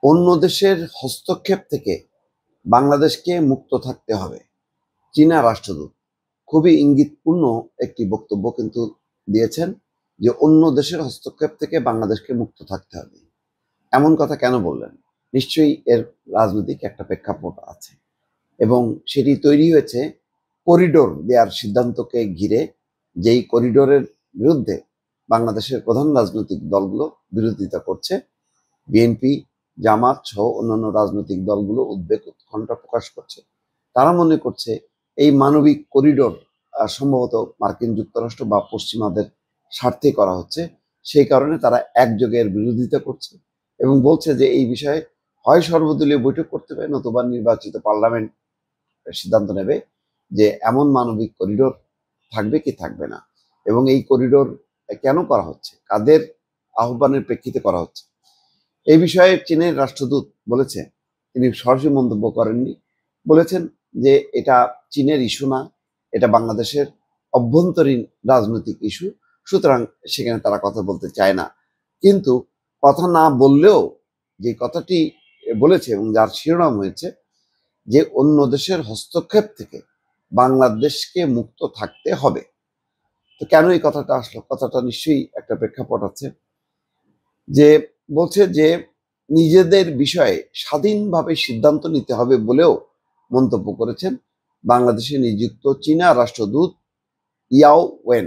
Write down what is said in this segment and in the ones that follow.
অন্য দেশের হস্তক্ষেপ থেকে বাংলাদেশকে মুক্ত থাকতে হবে। চীনা রাষ্ট্রদূত খুবই ইঙ্গিতপূর্ণ একটি বক্তব্য কিন্তু দিয়েছেন যে অন্য দেশের হস্তক্ষেপ থেকে বাংলাদেশকে মুক্ত থাকতে হবে। এমন কথা কেন বললেন? নিশ্চয়ই এর রাজনৈতিক একটা প্রেক্ষাপট আছে এবং সেটি তৈরি হয়েছে করিডোর দেওয়ার সিদ্ধান্তকে ঘিরে, যেই করিডোরের বিরুদ্ধে বাংলাদেশের প্রধান রাজনৈতিক দলগুলো বিরোধিতা করছে। বিএনপি, জামাত সহ অন্যান্য রাজনৈতিক দলগুলো উদ্বেগ উৎকণ্ঠা প্রকাশ করছে। তারা মনে করছে এই মানবিক করিডোর সম্ভবত মার্কিন যুক্তরাষ্ট্র বা পশ্চিমাদের স্বার্থে করা হচ্ছে। সেই কারণে তারা একযোগে এর বিরোধিতা করছে এবং বলছে যে এই বিষয়ে হয় সর্বদলীয় বৈঠক করতে হবে, নতুবা নির্বাচিত পার্লামেন্ট সিদ্ধান্ত নেবে যে এমন মানবিক করিডোর থাকবে কি থাকবে না, এবং এই করিডোর কেন করা হচ্ছে, কাদের আহ্বানের প্রেক্ষিতে করা হচ্ছে। এই বিষয়ে চীনের রাষ্ট্রদূত বলেছে, তিনি সরাসরি মন্তব্য করেননি, বলেছেন যে এটা চীনের ইস্যু না, এটা বাংলাদেশের অভ্যন্তরীণ রাজনৈতিক ইস্যু, সুতরাং সেখানে তারা কথা বলতে চায় না। কিন্তু কথা না বললেও যে কথাটি বলেছে এবং যার শিরোনাম হয়েছে যে অন্য দেশের হস্তক্ষেপ থেকে বাংলাদেশকে মুক্ত থাকতে হবে। তো কেন এই কথাটা আসলো? কথাটা নিশ্চয়ই একটা প্রেক্ষাপট আছে, যে বলছে যে নিজেদের বিষয়ে স্বাধীনভাবে সিদ্ধান্ত নিতে হবে বলেও মন্তব্য করেছেন বাংলাদেশে নিযুক্ত চীনা রাষ্ট্রদূত ইয়াও ওয়েন।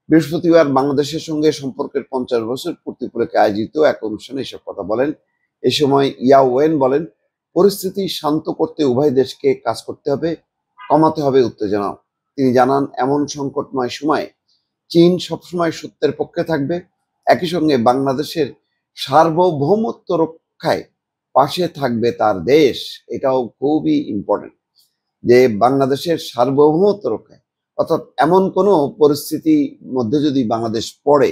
বৃহস্পতিবার বাংলাদেশের সঙ্গে সম্পর্কের 50 বছর পূর্তি উপলক্ষে আয়োজিত এক অনুষ্ঠানে এসব কথা বলেন। এ সময় ইয়াও ওয়েন বলেন, পরিস্থিতি শান্ত করতে উভয় দেশকে কাজ করতে হবে, কমাতে হবে উত্তেজনা। তিনি জানান, এমন সংকটময় সময়ে চীন সবসময় সত্যের পক্ষে থাকবে, একই সঙ্গে বাংলাদেশের সার্বভৌমত্ব রক্ষায় পাশে থাকবে তার দেশ। এটাও খুবই ইম্পর্টেন্ট, যে বাংলাদেশের সার্বভৌমত্ব রক্ষায়, অর্থাৎ এমন কোনো পরিস্থিতির মধ্যে যদি বাংলাদেশ পড়ে,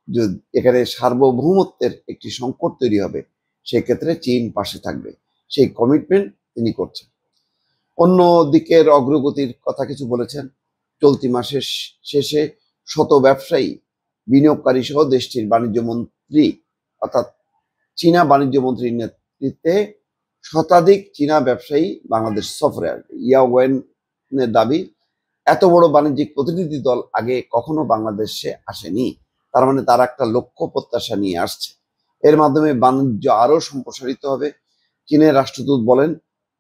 যদি এখানে সার্বভৌমত্বের একটি সংকট তৈরি হবে, সেক্ষেত্রে চীন পাশে থাকবে, সেই কমিটমেন্ট তিনি করছেন। অন্য দিকের অগ্রগতির কথা কিছু বলেছেন। চলতি মাসের শেষে শত ব্যবসায়ী, বিনিয়োগকারী সহ দেশটির বাণিজ্য মন্ত্রী অর্থাৎ চীনা বাণিজ্য মন্ত্রীর নেতৃত্বে শতাধিক চীনা ব্যবসায়ী বাংলাদেশ সফরে আসবে। ইয়াও ওয়েনের দাবি, এত বড় বাণিজ্যিক প্রতিনিধি দল আগে কখনো বাংলাদেশে আসেনি। তার মানে তারা একটা লক্ষ্য প্রত্যাশা নিয়ে আসছে, এর মাধ্যমে বাণিজ্য আরো সম্প্রসারিত হবে। চীনের রাষ্ট্রদূত বলেন,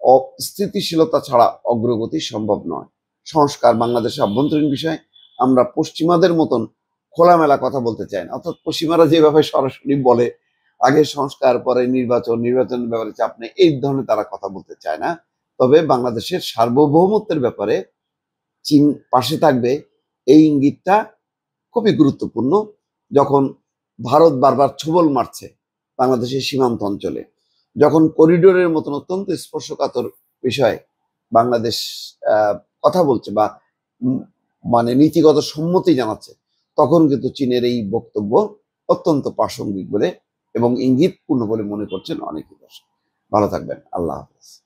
অস্থিতিশীলতা ছাড়া অগ্রগতি সম্ভব নয়। সংস্কার বাংলাদেশের অভ্যন্তরীণ বিষয়, আমরা পশ্চিমাদের মতন খোলামেলা কথা বলতে চাই না। অর্থাৎ পশ্চিমারা যেভাবে সরাসরি বলে আগে সংস্কার পরে নির্বাচন, নির্বাচনের ব্যাপারে চাপ নেই, এই ধরনের তারা কথা বলতে চায় না। তবে বাংলাদেশের সার্বভৌমত্বের ব্যাপারে চীন পাশে থাকবে, এই ইঙ্গিতটা খুবই গুরুত্বপূর্ণ। যখন ভারত বারবার ছোবল মারছে বাংলাদেশের সীমান্ত অঞ্চলে, যখন করিডোরের মতন অত্যন্ত স্পর্শকাতর বিষয়ে বাংলাদেশ কথা বলছে বা মানে নীতিগত সম্মতি জানাচ্ছে, তখন কিন্তু চীনের এই বক্তব্য অত্যন্ত প্রাসঙ্গিক বলে এবং ইঙ্গিতপূর্ণ বলে মনে করছেন অনেকে। ভালো থাকবেন। আল্লাহ হাফেজ।